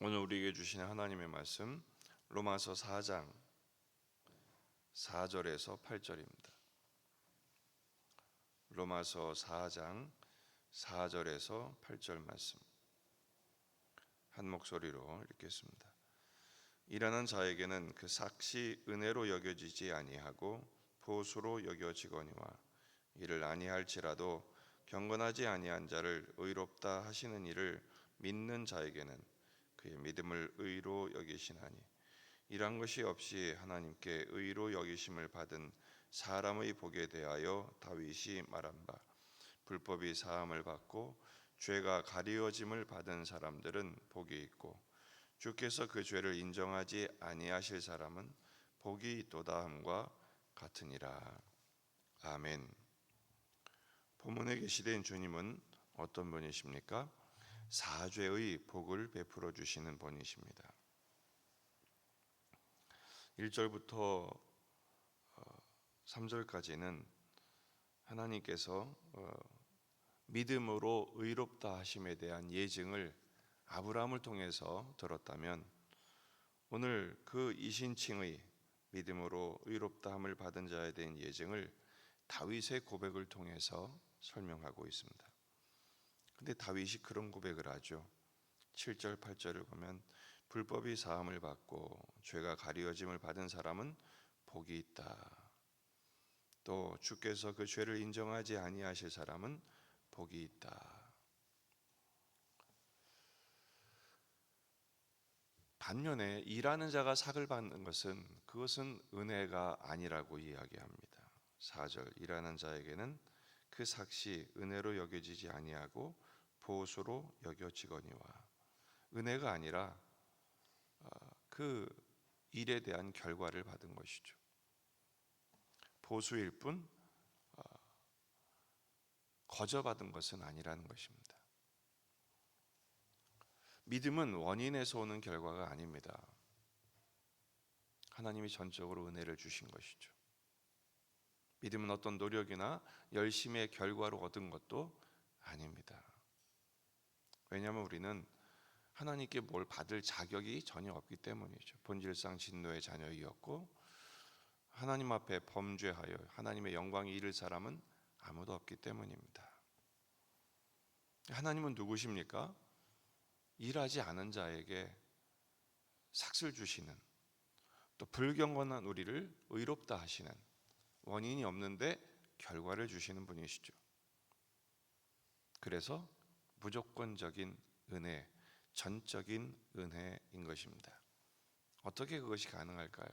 오늘 우리에게 주시는 하나님의 말씀 로마서 4장 4절에서 8절입니다. 로마서 4장 4절에서 8절 말씀 한 목소리로 읽겠습니다. 일하는 자에게는 그 삭시 은혜로 여겨지지 아니하고 보수로 여겨지거니와 이를 아니할지라도 경건하지 아니한 자를 의롭다 하시는 이를 믿는 자에게는 그의 믿음을 의로 여기시나니 이런 것이 없이 하나님께 의로 여기심을 받은 사람의 복에 대하여 다윗이 말한 바 불법이 사함을 받고 죄가 가리워짐을 받은 사람들은 복이 있고 주께서 그 죄를 인정하지 아니하실 사람은 복이 있도다 함과 같으니라. 아멘. 본문에 계시된 주님은 어떤 분이십니까? 사죄의 복을 베풀어 주시는 분이십니다. 1절부터 3절까지는 하나님께서 믿음으로 의롭다 하심에 대한 예증을 아브라함을 통해서 들었다면 오늘 그 이신칭의 믿음으로 의롭다함을 받은 자에 대한 예증을 다윗의 고백을 통해서 설명하고 있습니다. 근데 다윗이 그런 고백을 하죠. 7절 8절을 보면 불법이 사함을 받고 죄가 가리워짐을 받은 사람은 복이 있다. 또 주께서 그 죄를 인정하지 아니하실 사람은 복이 있다. 반면에 일하는 자가 삭을 받는 것은 그것은 은혜가 아니라고 이야기합니다. 4절 일하는 자에게는 그 삭시 은혜로 여겨지지 아니하고 보수로 여겨지거니와 은혜가 아니라 그 일에 대한 결과를 받은 것이죠. 보수일 뿐 거저받은 것은 아니라는 것입니다. 믿음은 원인에서 오는 결과가 아닙니다. 하나님이 전적으로 은혜를 주신 것이죠. 믿음은 어떤 노력이나 열심의 결과로 얻은 것도 아닙니다. 왜냐하면 우리는 하나님께 뭘 받을 자격이 전혀 없기 때문이죠. 본질상 진노의 자녀이었고 하나님 앞에 범죄하여 하나님의 영광에 이를 사람은 아무도 없기 때문입니다. 하나님은 누구십니까? 일하지 않은 자에게 삭을 주시는, 또 불경건한 우리를 의롭다 하시는, 원인이 없는데 결과를 주시는 분이시죠. 그래서 무조건적인 은혜, 전적인 은혜인 것입니다. 어떻게 그것이 가능할까요?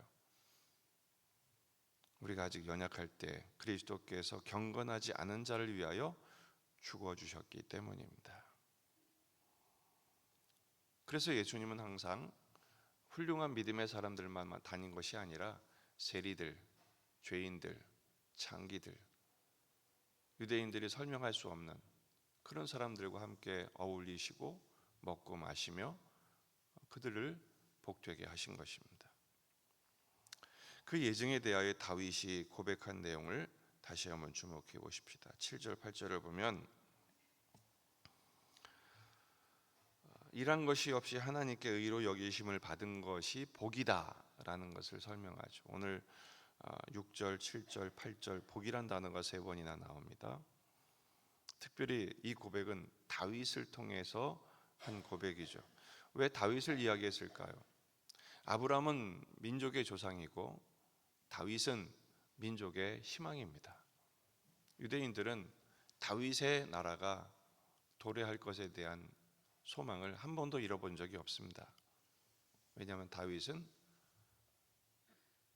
우리가 아직 연약할 때 그리스도께서 경건하지 않은 자를 위하여 죽어주셨기 때문입니다. 그래서 예수님은 항상 훌륭한 믿음의 사람들만 다닌 것이 아니라 세리들, 죄인들, 창기들, 유대인들이 설명할 수 없는 그런 사람들과 함께 어울리시고 먹고 마시며 그들을 복되게 하신 것입니다. 그 예증에 대하여 다윗이 고백한 내용을 다시 한번 주목해 보십시다. 7절 8절을 보면 일한 것이 없이 하나님께 의로 여기심을 받은 것이 복이다 라는 것을 설명하죠. 오늘 6절, 7절, 8절 복이란 단어가 3번이나 나옵니다. 특별히 이 고백은 다윗을 통해서 한 고백이죠. 왜 다윗을 이야기했을까요? 아브라함은 민족의 조상이고 다윗은 민족의 희망입니다. 유대인들은 다윗의 나라가 도래할 것에 대한 소망을 한 번도 잃어본 적이 없습니다. 왜냐하면 다윗은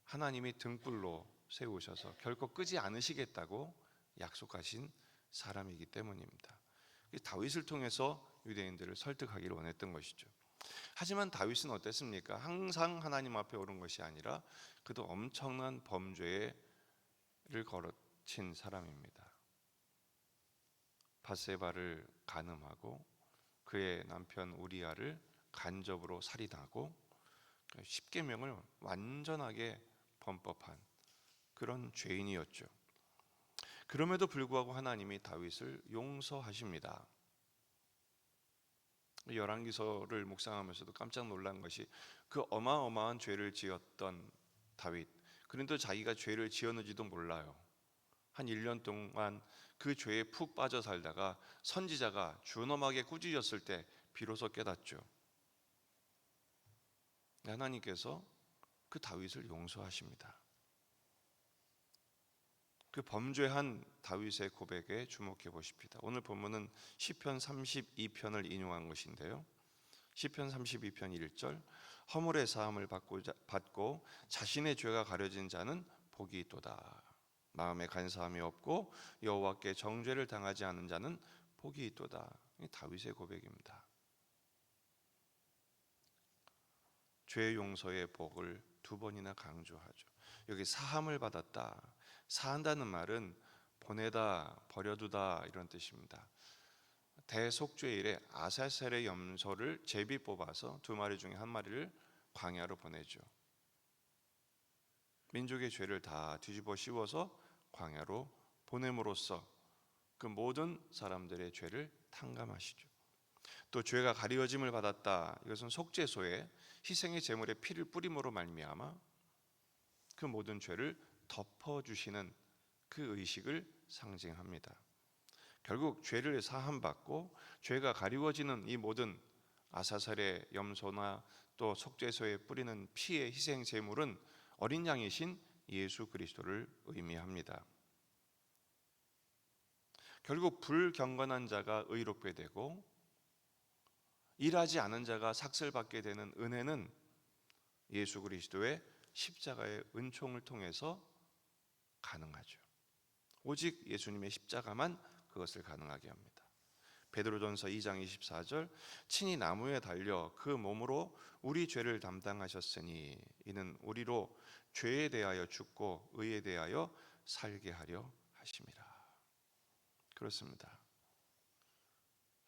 하나님이 등불로 세우셔서 결코 끄지 않으시겠다고 약속하신 사람이기 때문입니다. 다윗을 통해서 유대인들을 설득하기를 원했던 것이죠. 하지만 다윗은 어땠습니까? 항상 하나님 앞에 오른 것이 아니라 그도 엄청난 범죄를 거친 사람입니다. 밧세바를 간음하고 그의 남편 우리아를 간접으로 살인하고 십계명을 완전하게 범법한 그런 죄인이었죠. 그럼에도 불구하고 하나님이 다윗을 용서하십니다. 열왕기서를 묵상하면서도 깜짝 놀란 것이 그 어마어마한 죄를 지었던 다윗, 그런데 자기가 죄를 지었는지도 몰라요. 한 1년 동안 그 죄에 푹 빠져 살다가 선지자가 준엄하게 꾸짖었을 때 비로소 깨닫죠. 하나님께서 그 다윗을 용서하십니다. 그 범죄한 다윗의 고백에 주목해 보십시다. 오늘 본문은 시편 32편을 인용한 것인데요. 시편 32편 1절, 허물의 사함을 받고 자신의 죄가 가려진 자는 복이 있도다. 마음에 간사함이 없고 여호와께 정죄를 당하지 않은 자는 복이 있도다. 이 다윗의 고백입니다. 죄 용서의 복을 두 번이나 강조하죠. 여기 사함을 받았다. 사한다는 말은 보내다, 버려두다 이런 뜻입니다. 대속죄일에 아사셀의 염소를 제비 뽑아서 두 마리 중에 한 마리를 광야로 보내죠. 민족의 죄를 다 뒤집어 씌워서 광야로 보냄으로써 그 모든 사람들의 죄를 탕감하시죠. 또 죄가 가리워짐을 받았다. 이것은 속죄소에 희생의 제물의 피를 뿌림으로 말미암아 그 모든 죄를 덮어주시는 그 의식을 상징합니다. 결국 죄를 사함받고 죄가 가리워지는 이 모든 아사살의 염소나 또 속죄소에 뿌리는 피의 희생 제물은 어린 양이신 예수 그리스도를 의미합니다. 결국 불경건한 자가 의롭게 되고 일하지 않은 자가 삭슬받게 되는 은혜는 예수 그리스도의 십자가의 은총을 통해서 가능하죠. 오직 예수님의 십자가만 그것을 가능하게 합니다. 베드로전서 2장 24절, 친히 나무에 달려 그 몸으로 우리 죄를 담당하셨으니 이는 우리로 죄에 대하여 죽고 의에 대하여 살게 하려 하심이라. 그렇습니다.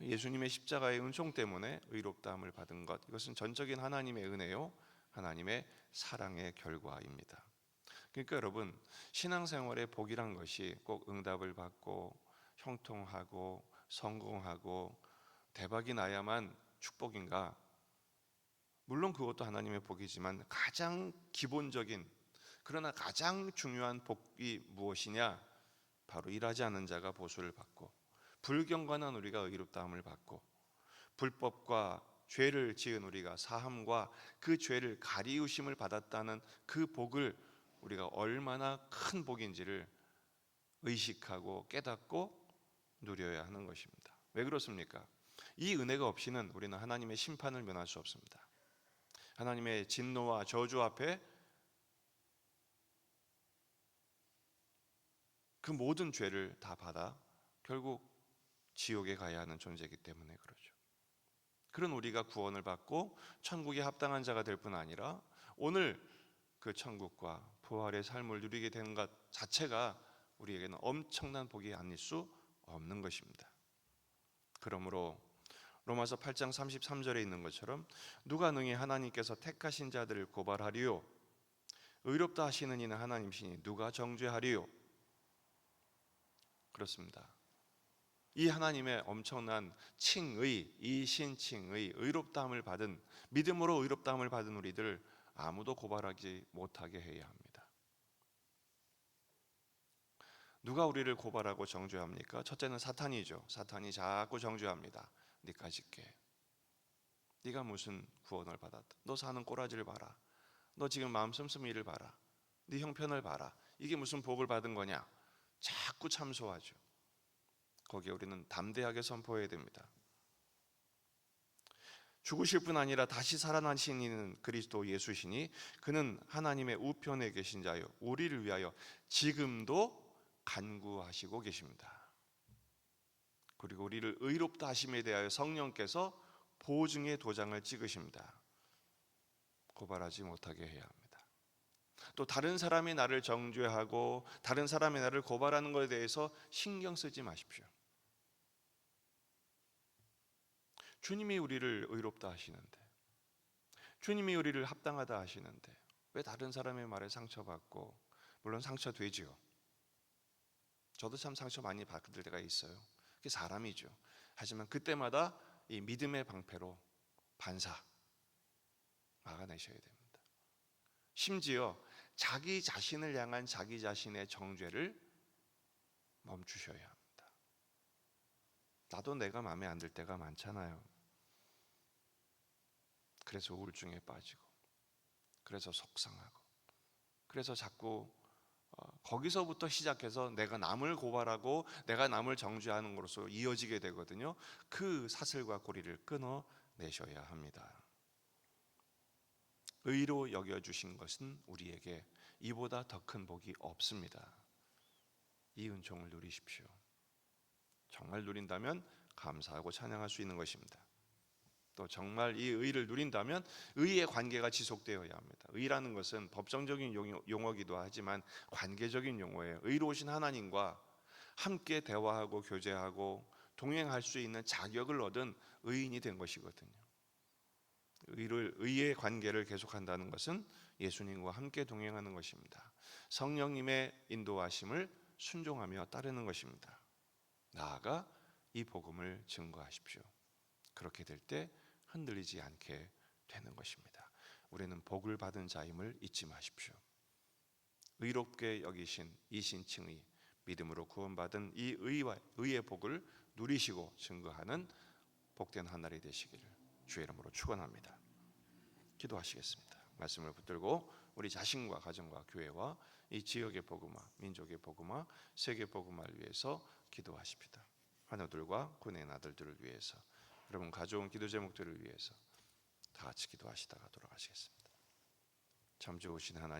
예수님의 십자가의 은총 때문에 의롭다함을 받은 것, 이것은 전적인 하나님의 은혜요, 하나님의 사랑의 결과입니다. 그러니까 여러분, 신앙생활의 복이란 것이 꼭 응답을 받고 형통하고 성공하고 대박이 나야만 축복인가? 물론 그것도 하나님의 복이지만 가장 기본적인, 그러나 가장 중요한 복이 무엇이냐? 바로 일하지 않은 자가 보수를 받고 불경건한 우리가 의롭다함을 받고 불법과 죄를 지은 우리가 사함과 그 죄를 가리우심을 받았다는 그 복을 우리가 얼마나 큰 복인지를 의식하고 깨닫고 누려야 하는 것입니다. 왜 그렇습니까? 이 은혜가 없이는 우리는 하나님의 심판을 면할 수 없습니다. 하나님의 진노와 저주 앞에 그 모든 죄를 다 받아 결국 지옥에 가야 하는 존재이기 때문에 그러죠. 그런 우리가 구원을 받고 천국에 합당한 자가 될 뿐 아니라 오늘 그 천국과 부활의 삶을 누리게 되는 것 자체가 우리에게는 엄청난 복이 아닐 수 없는 것입니다. 그러므로 로마서 8장 33절에 있는 것처럼 누가 능히 하나님께서 택하신 자들을 고발하리요? 의롭다 하시는 이는 하나님이시니 누가 정죄하리요? 그렇습니다. 이 하나님의 엄청난 칭의, 이신칭의 의롭다함을 받은, 믿음으로 의롭다함을 받은 우리들 아무도 고발하지 못하게 해야 합니다. 누가 우리를 고발하고 정죄합니까? 첫째는 사탄이죠. 사탄이 자꾸 정죄합니다. 네가 짓게, 네가 무슨 구원을 받았다, 너 사는 꼬라지를 봐라, 너 지금 마음 씀씀이를 봐라, 네 형편을 봐라, 이게 무슨 복을 받은 거냐, 자꾸 참소하죠. 거기에 우리는 담대하게 선포해야 됩니다. 죽으실 뿐 아니라 다시 살아나신 이는 그리스도 예수시니 그는 하나님의 우편에 계신 자요 우리를 위하여 지금도 간구하시고 계십니다. 그리고 우리를 의롭다 하심에 대하여 성령께서 보증의 도장을 찍으십니다. 고발하지 못하게 해야 합니다. 또 다른 사람이 나를 정죄하고 다른 사람이 나를 고발하는 것에 대해서 신경 쓰지 마십시오. 주님이 우리를 의롭다 하시는데, 주님이 우리를 합당하다 하시는데 왜 다른 사람의 말에 상처받고, 물론 상처되지요. 저도 참 상처 많이 받을 때가 있어요. 그게 사람이죠. 하지만 그때마다 이 믿음의 방패로 반사 막아내셔야 됩니다. 심지어 자기 자신을 향한 자기 자신의 정죄를 멈추셔야 합니다. 나도 내가 마음에 안 들 때가 많잖아요. 그래서 우울증에 빠지고, 그래서 속상하고, 그래서 자꾸 거기서부터 시작해서 내가 남을 고발하고 내가 남을 정죄하는 것으로 이어지게 되거든요. 그 사슬과 고리를 끊어내셔야 합니다. 의로 여겨주신 것은 우리에게 이보다 더 큰 복이 없습니다. 이 은총을 누리십시오. 정말 누린다면 감사하고 찬양할 수 있는 것입니다. 또 정말 이 의를 누린다면 의의 관계가 지속되어야 합니다. 의라는 것은 법정적인 용어기도 하지만 관계적인 용어예요. 의로우신 하나님과 함께 대화하고 교제하고 동행할 수 있는 자격을 얻은 의인이 된 것이거든요. 의의 관계를 계속한다는 것은 예수님과 함께 동행하는 것입니다. 성령님의 인도하심을 순종하며 따르는 것입니다. 나아가 이 복음을 증거하십시오. 그렇게 될 때 흔들리지 않게 되는 것입니다. 우리는 복을 받은 자임을 잊지 마십시오. 의롭게 여기신 이신칭의 믿음으로 구원받은 이 의의 복을 누리시고 증거하는 복된 한 날이 되시기를 주의 이름으로 축원합니다. 기도하시겠습니다. 말씀을 붙들고 우리 자신과 가정과 교회와 이 지역의 복음화, 민족의 복음화, 세계 복음화를 위해서 기도하십니다. 하나들과 군의 아들들을 위해서, 여러분 가져온 기도 제목들을 위해서 다 같이 기도하시다가 돌아가시겠습니다. 참 좋으신 하나님,